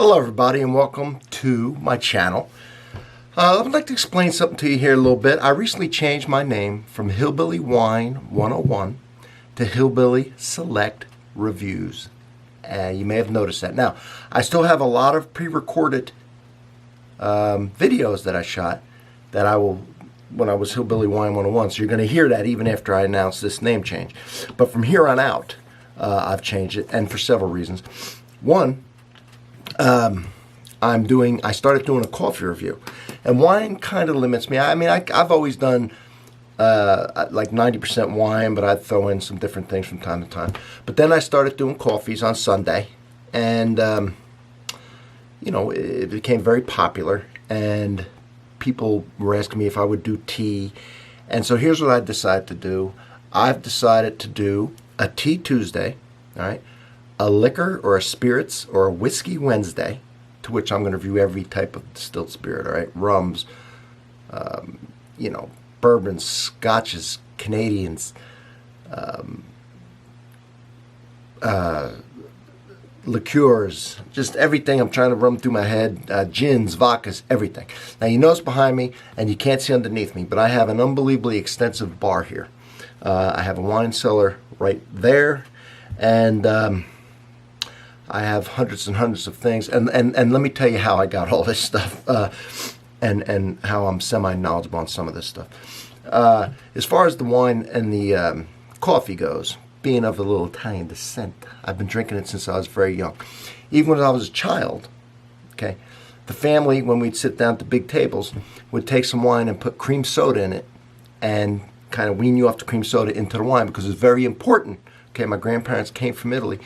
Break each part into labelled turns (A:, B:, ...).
A: Hello everybody and welcome to my channel. I'd like to explain something to you here a little bit. I recently changed my name from Hillbilly Wine 101 to Hillbilly Select Reviews. You may have noticed that. Now, I still have a lot of pre-recorded videos that I shot that I will, when I was Hillbilly Wine 101, so you're going to hear that even after I announce this name change. But from here on out, I've changed it, and for several reasons. One, I started doing a coffee review, and wine kind of limits me. I mean, I've always done like 90% wine, but I'd throw in some different things from time to time. But then I started doing coffees on Sunday, and you know, it became very popular, and people were asking me if I would do tea. And so here's what I decided to do. I've decided to do a Tea Tuesday, all right, a liquor or a spirits or a whiskey Wednesday, to which I'm going to review every type of distilled spirit, all right, rums, you know, bourbons, scotches, Canadians, liqueurs, just everything. I'm trying to run through my head, gins, vodkas, everything. Now you notice behind me, and you can't see underneath me, but I have an unbelievably extensive bar here. I have a wine cellar right there, and I have hundreds and hundreds of things, and let me tell you how I got all this stuff, and how I'm semi-knowledgeable on some of this stuff. As far as the wine and the coffee goes, being of a little Italian descent, I've been drinking it since I was very young. Even when I was a child, okay, the family, when we'd sit down at the big tables, would take some wine and put cream soda in it, and kind of wean you off the cream soda into the wine, because it's very important. Okay, my grandparents came from Italy,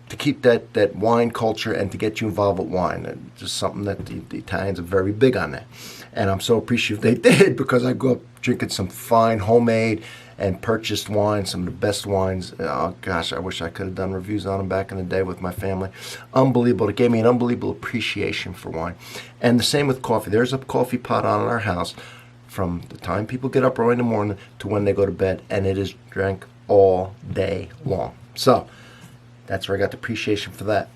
A: to keep that wine culture and to get you involved with wine. It's just something that the Italians are very big on that. And I'm so appreciative they did, because I grew up drinking some fine homemade and purchased wine, some of the best wines. Oh gosh, I wish I could have done reviews on them back in the day with my family. Unbelievable. It gave me an unbelievable appreciation for wine. And the same with coffee. There's a coffee pot on in our house from the time people get up early in the morning to when they go to bed, and it is drank all day long. So that's where I got the appreciation for that.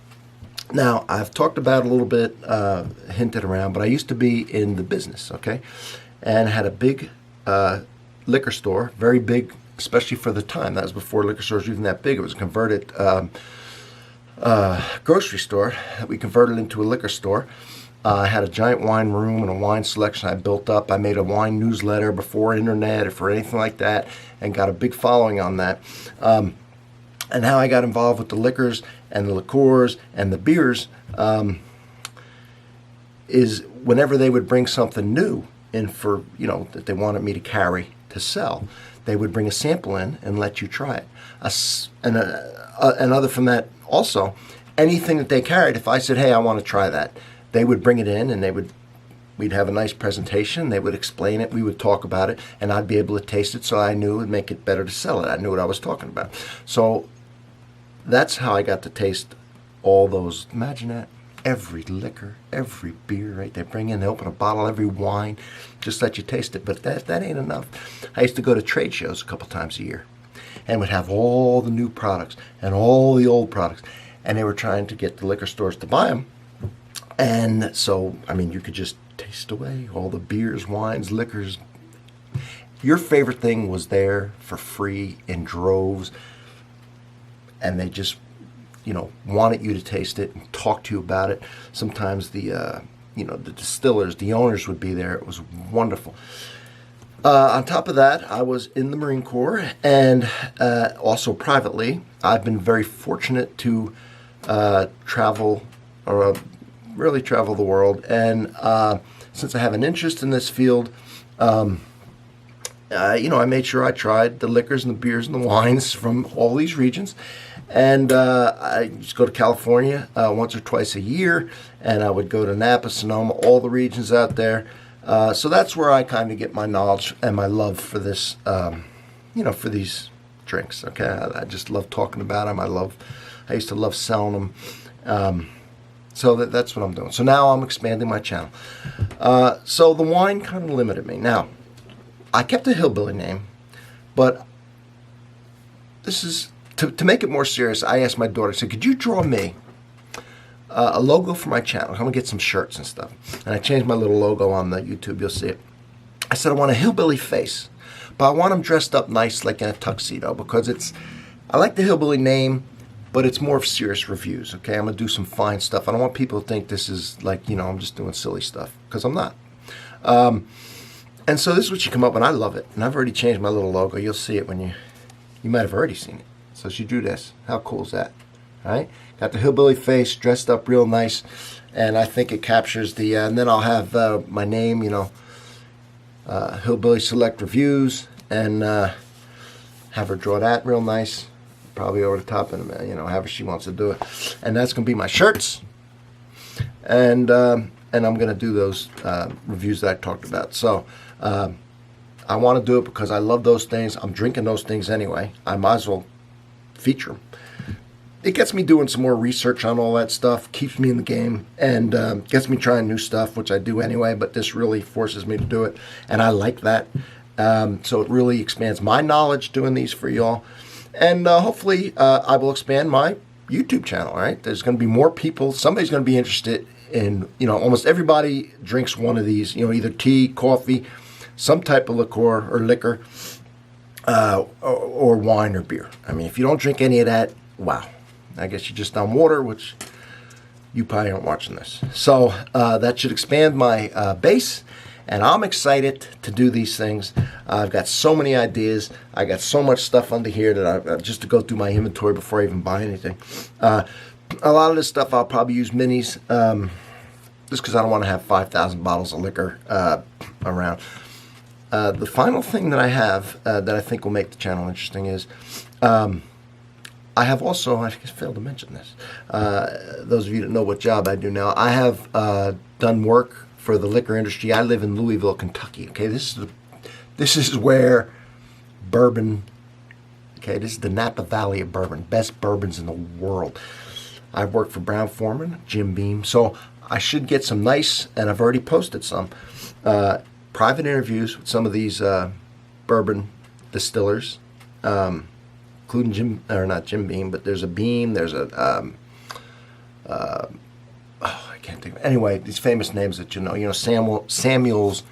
A: Now, I've talked about it a little bit, hinted around, but I used to be in the business, okay, and had a big liquor store, very big, especially for the time. That was before liquor stores were even that big. It was a converted grocery store that we converted into a liquor store. I had a giant wine room and a wine selection I built up. I made a wine newsletter before internet or for anything like that, and got a big following on that. And how I got involved with the liquors and the liqueurs and the beers is whenever they would bring something new in for, you know, that they wanted me to carry to sell, they would bring a sample in and let you try it. And other from that also, anything that they carried, if I said, hey, I want to try that, they would bring it in, and we'd have a nice presentation. They would explain it. We would talk about it, and I'd be able to taste it, so I knew it would make it better to sell it. I knew what I was talking about. So that's how I got to taste all those. Imagine that. Every liquor, every beer, right? They bring in, they open a bottle, every wine, just let you taste it. But that ain't enough. I used to go to trade shows a couple times a year, and would have all the new products and all the old products, and they were trying to get the liquor stores to buy them. And so, I mean, you could just taste away all the beers, wines, liquors. Your favorite thing was there for free in droves, and they just, you know, wanted you to taste it and talk to you about it. Sometimes the, you know, the distillers, the owners would be there. It was wonderful. On top of that, I was in the Marine Corps, and also privately, I've been very fortunate to travel, or really travel the world. And since I have an interest in this field, you know, I made sure I tried the liquors and the beers and the wines from all these regions. And I just go to California once or twice a year, and I would go to Napa, Sonoma, all the regions out there. So that's where I kind of get my knowledge and my love for this, you know, for these drinks. Okay, I just love talking about them. I used to love selling them. So that's what I'm doing. So now I'm expanding my channel. So the wine kind of limited me. Now, I kept a hillbilly name, but this is, to make it more serious, I asked my daughter, I said, could you draw me a logo for my channel. I'm going to get some shirts and stuff. And I changed my little logo on the YouTube. You'll see it. I said I want a hillbilly face, but I want him dressed up nice like in a tuxedo, because I like the hillbilly name, but it's more of serious reviews, okay? I'm going to do some fine stuff. I don't want people to think this is like, I'm just doing silly stuff, because I'm not. And so this is what you come up with, and I love it. And I've already changed my little logo. You'll see it when you might have already seen it. So she drew this. How cool is that? All right? Got the hillbilly face, dressed up real nice, and I think it captures the, and then I'll have my name, Hillbilly Select Reviews, and have her draw that real nice, probably over the top, and however she wants to do it. And that's going to be my shirts, and I'm going to do those reviews that I talked about. So I want to do it because I love those things. I'm drinking those things anyway. I might as well feature them. It gets me doing some more research on all that stuff, keeps me in the game, and gets me trying new stuff, which I do anyway, but this really forces me to do it, and I like that. So it really expands my knowledge doing these for y'all, and hopefully I will expand my YouTube channel, right? There's going to be more people. Somebody's going to be interested in, almost everybody drinks one of these, either tea, coffee, some type of liqueur or liquor, or wine or beer. I mean, if you don't drink any of that, wow. I guess you're just on water, which you probably aren't watching this. So that should expand my base, and I'm excited to do these things. I've got so many ideas. I got so much stuff under here that I just to go through my inventory before I even buy anything. A lot of this stuff I'll probably use minis, just because I don't want to have 5,000 bottles of liquor around. The final thing that I have that I think will make the channel interesting is I have also, I failed to mention this, those of you that know what job I do now, I have done work for the liquor industry. I live in Louisville, Kentucky. Okay, this is where bourbon, okay, this is the Napa Valley of bourbon, best bourbons in the world. I've worked for Brown-Forman, Jim Beam, so I should get some nice, and I've already posted some, private interviews with some of these bourbon distillers, including not Jim Beam, but there's a Beam, there's a, I can't think of it. Anyway, these famous names that Samuels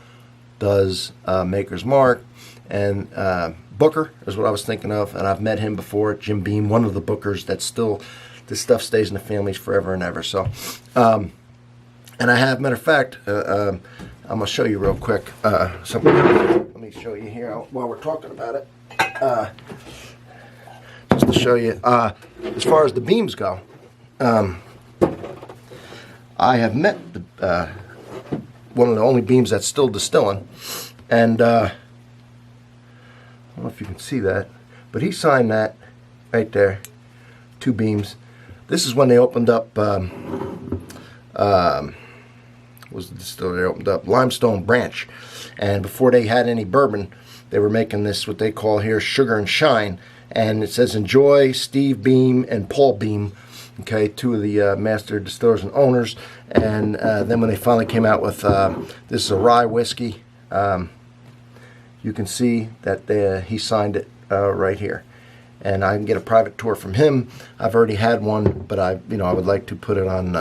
A: does Maker's Mark, and Booker is what I was thinking of, and I've met him before, Jim Beam, one of the Bookers that's still, this stuff stays in the families forever and ever. So, and I have, matter of fact, I'm going to show you real quick something. Let me show you here while we're talking about it. Just to show you, as far as the Beams go, I have met one of the only Beams that's still distilling, and I don't know if you can see that, but he signed that right there, 2 Beams. This is when they opened up, was the distillery they opened up? Limestone Branch. And before they had any bourbon, they were making this, what they call here, Sugar and Shine. And it says, enjoy, Steve Beam and Paul Beam, okay, 2 of the master distillers and owners. And then when they finally came out with, this is a rye whiskey, you can see that he signed it right here. And I can get a private tour from him. I've already had one, but I would like to put it on,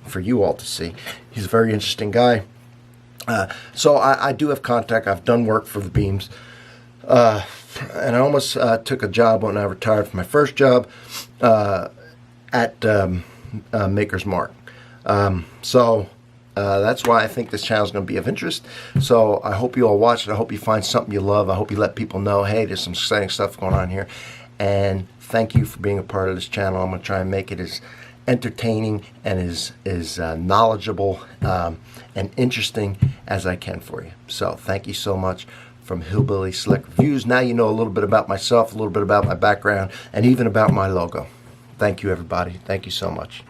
A: for you all to see. He's a very interesting guy. So I do have contact. I've done work for the Beams. And I almost took a job when I retired from my first job at Maker's Mark. So that's why I think this channel is going to be of interest. So I hope you all watch it. I hope you find something you love. I hope you let people know, hey, there's some exciting stuff going on here. And thank you for being a part of this channel. I'm going to try and make it as entertaining and as knowledgeable and interesting as I can for you. So thank you so much. From Hillbilly Select Reviews. Now you know a little bit about myself, a little bit about my background, and even about my logo. Thank you, everybody. Thank you so much.